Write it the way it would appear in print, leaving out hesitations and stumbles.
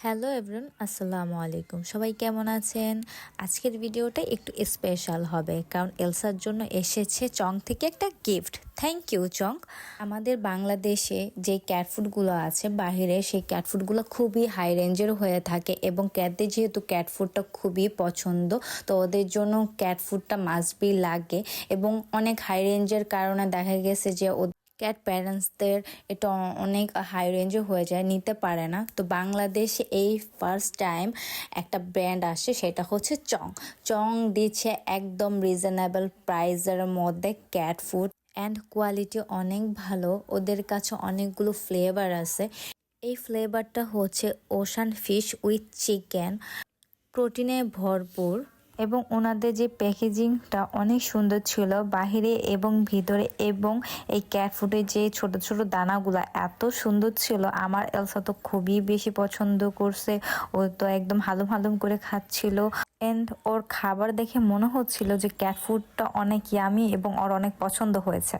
Hello everyone, আসসালামু আলাইকুম। সবাই কেমন আছেন? আজকের ভিডিওটা একটু স্পেশাল হবে, কারণ এলসার জন্য এসেছে চং থেকে একটা গিফট। থ্যাংক ইউ চং। আমাদের বাংলাদেশে যে ক্যাট ফুডগুলো আছে বাহিরে, সেই ক্যাট ফুডগুলো খুবই হাই রেঞ্জের হয়ে থাকে এবং ক্যাটদের যেহেতু ক্যাট ফুডটা খুবই পছন্দ, তো ওদের জন্য ক্যাট ফুডটা মাস্ট বি লাগে এবং অনেক হাই রেঞ্জের কারণে দেখা গেছে যে ক্যাট প্যারেন্টসদের এটা অনেক হাই রেঞ্জে হয়ে যায়, নিতে পারে না। তো বাংলাদেশে এই ফার্স্ট টাইম একটা ব্র্যান্ড আসে, সেটা হচ্ছে চং। চং দিচ্ছে একদম রিজনেবল প্রাইসের মধ্যে ক্যাট ফুড অ্যান্ড কোয়ালিটি অনেক ভালো। ওদের কাছে অনেকগুলো ফ্লেভার আছে। এই ফ্লেভারটা হচ্ছে ওশান ফিশ উইথ চিকেন, প্রোটিনে ভরপুর এবং ওনাদের যে প্যাকেজিংটা অনেক সুন্দর ছিল বাহিরে এবং ভিতরে, এবং এই ক্যাট ফুডের যে ছোট ছোট দানাগুলো এত সুন্দর ছিল। আমার এলসা তো খুবই বেশি পছন্দ করছে, ও তো একদম হালুম হালুম করে খাচ্ছিল এন্ড ওর খাবার দেখে মনে হচ্ছিল যে ক্যাট ফুডটা অনেক ইয়ামি এবং ওর অনেক পছন্দ হয়েছে।